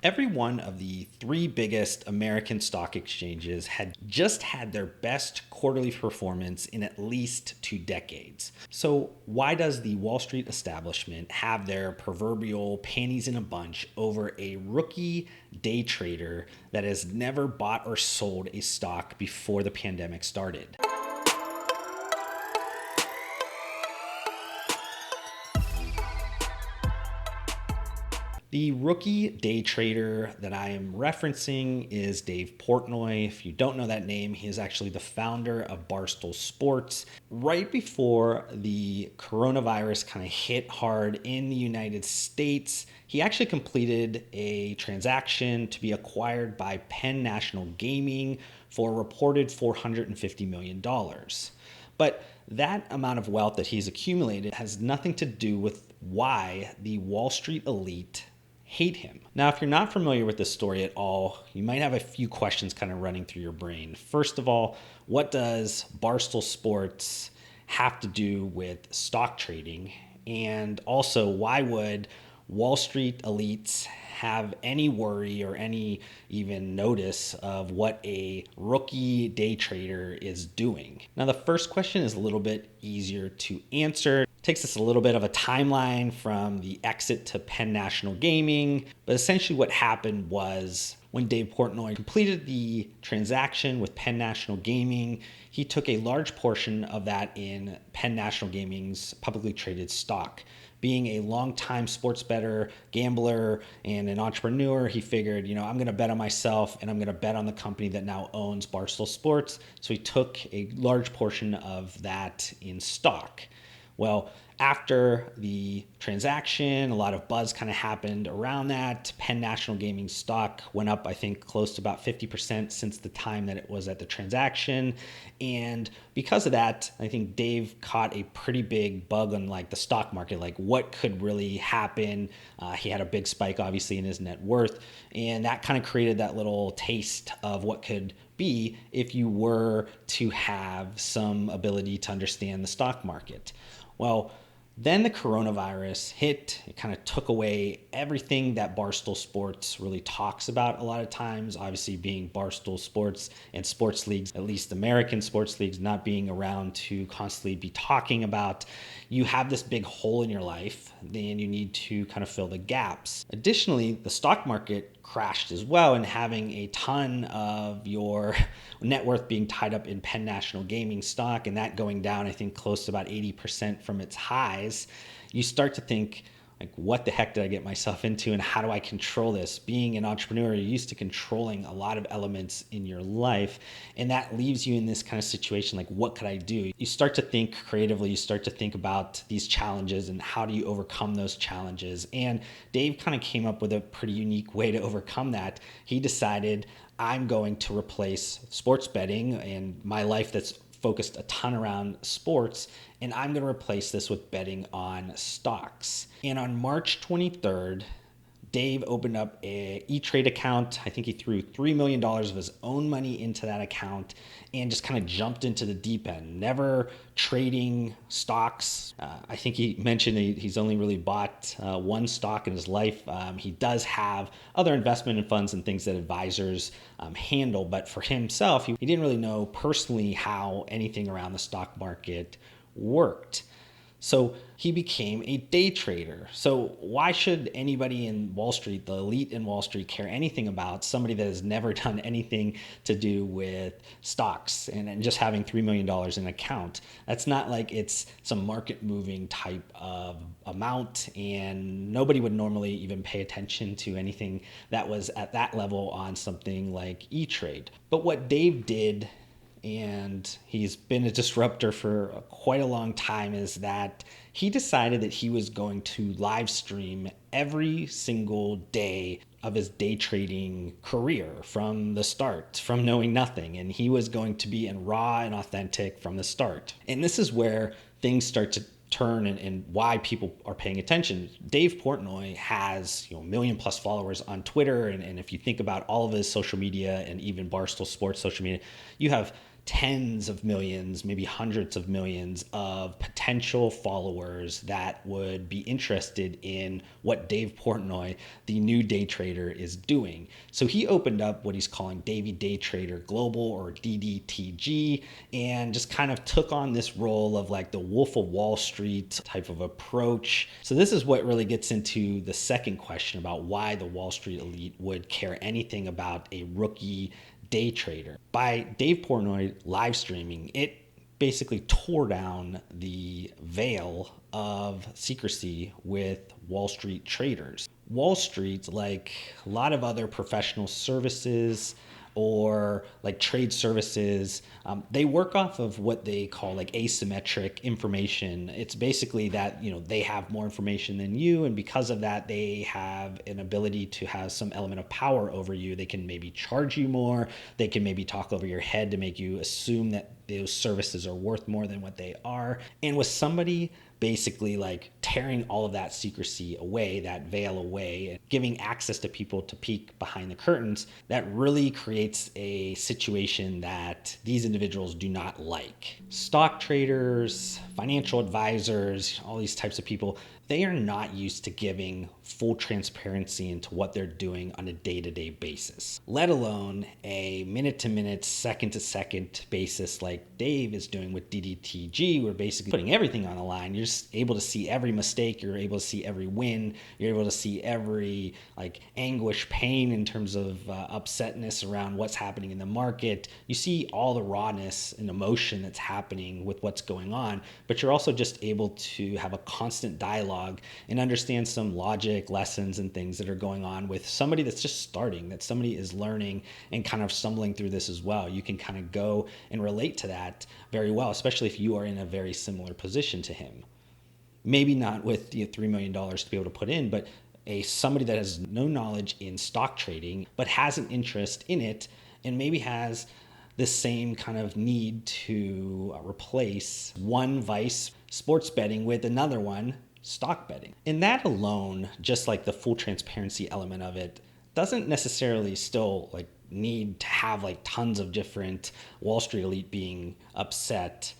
Every one of the three biggest American stock exchanges had just had their best quarterly performance in at least 2 decades. So why does the Wall Street establishment have their proverbial panties in a bunch over a rookie day trader that has never bought or sold a stock before the pandemic started? The rookie day trader that I am referencing is Dave Portnoy. If you don't know that name, he is actually the founder of Barstool Sports. Right before the coronavirus kind of hit hard in the United States, he actually completed a transaction to be acquired by Penn National Gaming for a reported $450 million. But that amount of wealth that he's accumulated has nothing to do with why the Wall Street elite hate him. Now, if you're not familiar with this story at all, you might have a few questions kind of running through your brain. First of all, what does Barstool Sports have to do with stock trading? And also, why would Wall Street elites have any worry or any even notice of what a rookie day trader is doing? Now, the first question is a little bit easier to answer. It takes us a little bit of a timeline from the exit to Penn National Gaming, but essentially what happened was when Dave Portnoy completed the transaction with Penn National Gaming, he took a large portion of that in Penn National Gaming's publicly traded stock. Being a longtime sports bettor, gambler, and an entrepreneur, he figured, I'm going to bet on myself and I'm going to bet on the company that now owns Barstool Sports. So he took a large portion of that in stock. Well, after the transaction, a lot of buzz kind of happened around that. Penn National Gaming stock went up, I think, close to about 50% since the time that it was at the transaction. And because of that, I think Dave caught a pretty big bug on the stock market, what could really happen. He had a big spike, obviously, in his net worth. And that kind of created that little taste of what could be if you were to have some ability to understand the stock market. Well, then the coronavirus hit. It kind of took away everything that Barstool Sports really talks about a lot of times, obviously being Barstool Sports and sports leagues, at least American sports leagues, not being around to constantly be talking about. You have this big hole in your life, then you need to kind of fill the gaps. Additionally, the stock market crashed as well, and having a ton of your net worth being tied up in Penn National Gaming stock and that going down, I think, close to about 80% from its highs, you start to think, what the heck did I get myself into and how do I control this? Being an entrepreneur, you're used to controlling a lot of elements in your life, and that leaves you in this kind of situation, what could I do? You start to think creatively, you start to think about these challenges and how do you overcome those challenges. And Dave kind of came up with a pretty unique way to overcome that. He decided, I'm going to replace sports betting and my life that's focused a ton around sports, and I'm going to replace this with betting on stocks. And on March 23rd, Dave opened up a E-Trade account. I think he threw $3 million of his own money into that account and just kind of jumped into the deep end, never trading stocks. I think he mentioned he's only really bought one stock in his life. He does have other investment funds and things that advisors handle, but for himself, he didn't really know personally how anything around the stock market worked. So he became a day trader. So why should anybody in Wall Street, the elite in Wall Street, care anything about somebody that has never done anything to do with stocks and just having $3 million in an account? That's not like it's some market moving type of amount, and nobody would normally even pay attention to anything that was at that level on something like E-Trade. But what Dave did, and he's been a disruptor for quite a long time, is that he decided that he was going to live stream every single day of his day trading career from the start, from knowing nothing. And he was going to be in raw and authentic from the start. And this is where things start to turn and why people are paying attention. Dave Portnoy has 1 million plus followers on Twitter. And if you think about all of his social media and even Barstool Sports social media, you have tens of millions, maybe hundreds of millions of potential followers that would be interested in what Dave Portnoy, the new day trader, is doing. So he opened up what he's calling Davey Day Trader Global, or ddtg, and just kind of took on this role of like the Wolf of Wall Street type of approach. So this is what really gets into the second question about why the Wall Street elite would care anything about a rookie day trader. By Dave Portnoy live streaming, it basically tore down the veil of secrecy with Wall Street traders. Wall Street, like a lot of other professional services or like trade services, they work off of what they call like asymmetric information. It's basically that, they have more information than you, and because of that, they have an ability to have some element of power over you. They can maybe charge you more. They can maybe talk over your head to make you assume that those services are worth more than what they are. And with somebody basically like tearing all of that secrecy away, that veil away, and giving access to people to peek behind the curtains, that really creates a situation that these individuals do not like. Stock traders, financial advisors, all these types of people, they are not used to giving full transparency into what they're doing on a day-to-day basis, let alone a minute-to-minute, second-to-second basis like Dave is doing with ddtg. We're basically putting everything on the line. You're just able to see every mistake. You're able to see every win. You're able to see every like anguish, pain in terms of upsetness around what's happening in the market. You see all the rawness and emotion that's happening with what's going on, but you're also just able to have a constant dialogue and understand some logic lessons and things that are going on with somebody that's just starting, that somebody is learning and kind of stumbling through this as well. You can kind of go and relate to that very well, especially if you are in a very similar position to him. Maybe not with $3 million to be able to put in, but somebody that has no knowledge in stock trading, but has an interest in it, and maybe has the same kind of need to replace one vice, sports betting, with another one, stock betting. And that alone, just like the full transparency element of it, doesn't necessarily still like need to have like tons of different Wall Street elite being upset,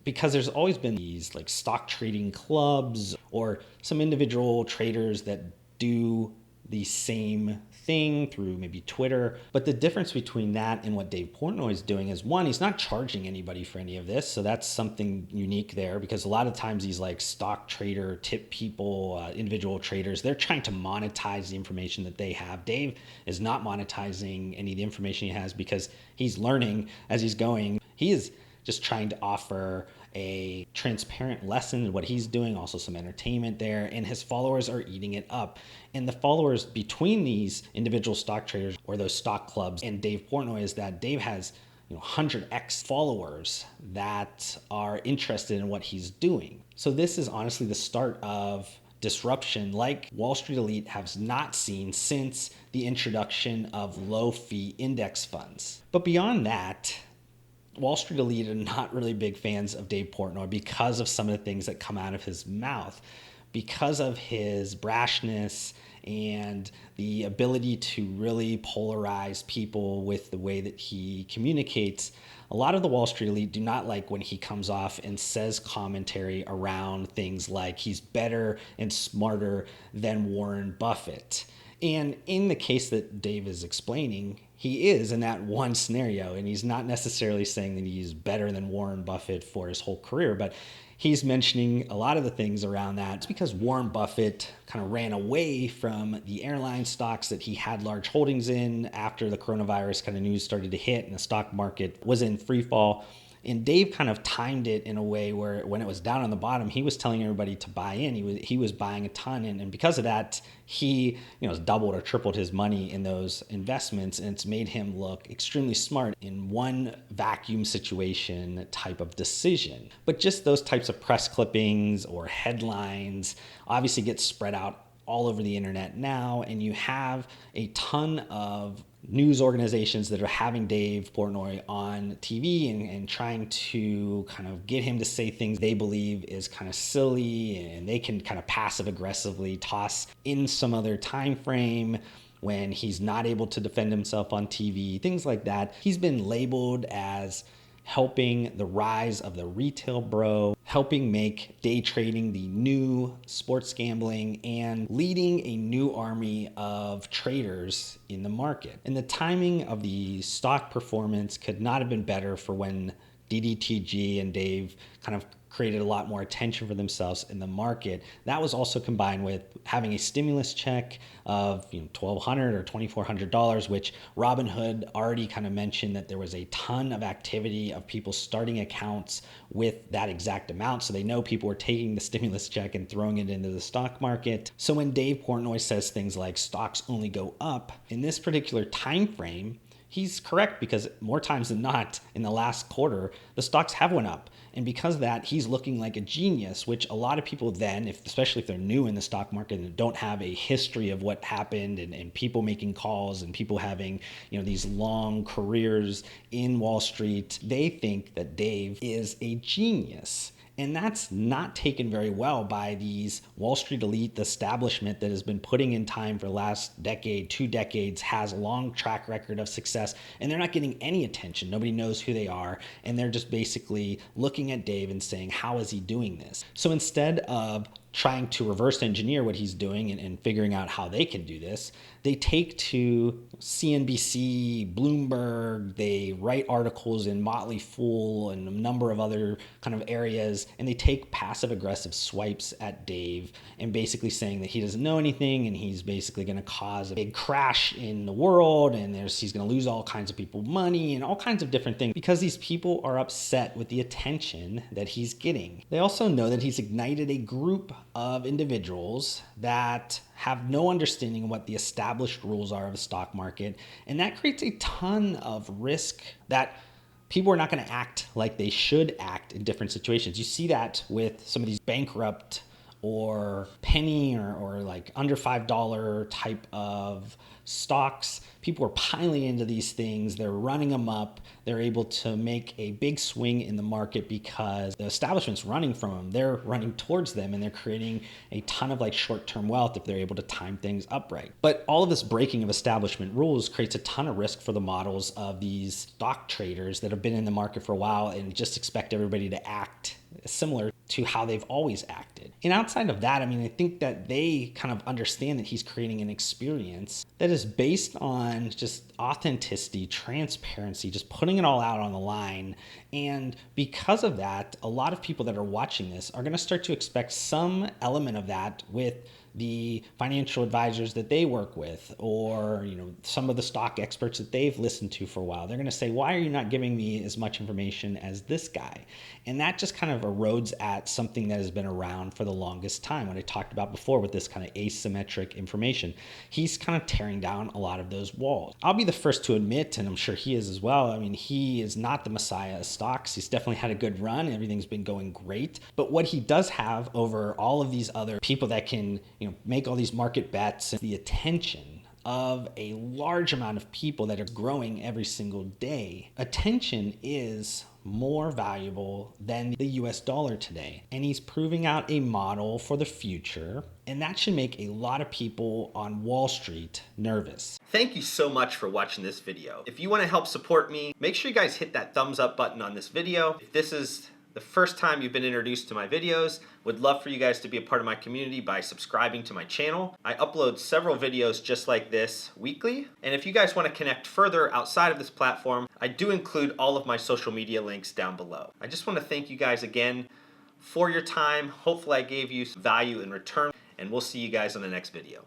because there's always been these like stock trading clubs or some individual traders that do the same thing through maybe Twitter. But the difference between that and what Dave Portnoy is doing is, one, he's not charging anybody for any of this. So that's something unique there, because a lot of times these like stock trader tip people, individual traders, they're trying to monetize the information that they have. Dave is not monetizing any of the information he has because he's learning as he's going. He is just trying to offer a transparent lesson in what he's doing, also some entertainment there, and his followers are eating it up. And the followers between these individual stock traders or those stock clubs and Dave Portnoy is that Dave has 100x followers that are interested in what he's doing. So this is honestly the start of disruption like Wall Street elite has not seen since the introduction of low-fee index funds. But beyond that, Wall Street elite are not really big fans of Dave Portnoy because of some of the things that come out of his mouth, because of his brashness and the ability to really polarize people with the way that he communicates. A lot of the Wall Street elite do not like when he comes off and says commentary around things like he's better and smarter than Warren Buffett. And in the case that Dave is explaining, he is in that one scenario, and he's not necessarily saying that he's better than Warren Buffett for his whole career, but he's mentioning a lot of the things around that. It's because Warren Buffett kind of ran away from the airline stocks that he had large holdings in after the coronavirus kind of news started to hit and the stock market was in free fall. And Dave kind of timed it in a way where when it was down on the bottom, he was telling everybody to buy in. He was buying a ton. And because of that, he doubled or tripled his money in those investments. And it's made him look extremely smart in one vacuum situation type of decision. But just those types of press clippings or headlines obviously get spread out all over the internet now. And you have a ton of news organizations that are having Dave Portnoy on TV and trying to kind of get him to say things they believe is kind of silly, and they can kind of passive aggressively toss in some other time frame when he's not able to defend himself on TV, things like that. He's been labeled as helping the rise of the retail bro, helping make day trading the new sports gambling, and leading a new army of traders in the market. And the timing of the stock performance could not have been better for when ddtg and Dave kind of created a lot more attention for themselves in the market. That was also combined with having a stimulus check of $1,200 or $2,400, which Robinhood already kind of mentioned that there was a ton of activity of people starting accounts with that exact amount. So they know people were taking the stimulus check and throwing it into the stock market. So when Dave Portnoy says things like stocks only go up in this particular time frame, he's correct, because more times than not in the last quarter, the stocks have went up. And because of that, he's looking like a genius, which a lot of people then, especially if they're new in the stock market and don't have a history of what happened and people making calls and people having, these long careers in Wall Street, they think that Dave is a genius. And that's not taken very well by these Wall Street elite, the establishment that has been putting in time for the last decade, 2 decades, has a long track record of success, and they're not getting any attention. Nobody knows who they are, and they're just basically looking at Dave and saying, how is he doing this? So instead of trying to reverse engineer what he's doing and figuring out how they can do this, they take to CNBC, Bloomberg, they write articles in Motley Fool and a number of other kind of areas, and they take passive aggressive swipes at Dave and basically saying that he doesn't know anything and he's basically going to cause a big crash in the world, and he's going to lose all kinds of people money and all kinds of different things because these people are upset with the attention that he's getting. They also know that he's ignited a group of individuals that have no understanding of what the established rules are of the stock market, and that creates a ton of risk that people are not going to act like they should act in different situations. You see that with some of these bankrupt or penny or like under $5 type of stocks. People are piling into these things. They're running them up. They're able to make a big swing in the market because the establishment's running from them. They're running towards them, and they're creating a ton of like short-term wealth if they're able to time things up right. But all of this breaking of establishment rules creates a ton of risk for the models of these stock traders that have been in the market for a while and just expect everybody to act similar to how they've always acted. And outside of that, I think that they kind of understand that he's creating an experience that is based on just authenticity, transparency, just putting it all out on the line. And because of that, a lot of people that are watching this are going to start to expect some element of that with the financial advisors that they work with, or some of the stock experts that they've listened to for a while. They're going to say, why are you not giving me as much information as this guy? And that just kind of erodes at something that has been around for the longest time. What I talked about before with this kind of asymmetric information, he's kind of tearing down a lot of those walls. I'll be the first to admit, and I'm sure he is as well, he is not the messiah of stocks. He's definitely had a good run. Everything's been going great. But what he does have over all of these other people that can make all these market bets, and the attention of a large amount of people that are growing every single day. Attention is more valuable than the US dollar today. And he's proving out a model for the future, and that should make a lot of people on Wall Street nervous. Thank you so much for watching this video. If you want to help support me, make sure you guys hit that thumbs up button on this video. If this is the first time you've been introduced to my videos, would love for you guys to be a part of my community by subscribing to my channel. I upload several videos just like this weekly, and if you guys want to connect further outside of this platform, I do include all of my social media links down below. I just want to thank you guys again for your time. Hopefully I gave you some value in return, and we'll see you guys on the next video.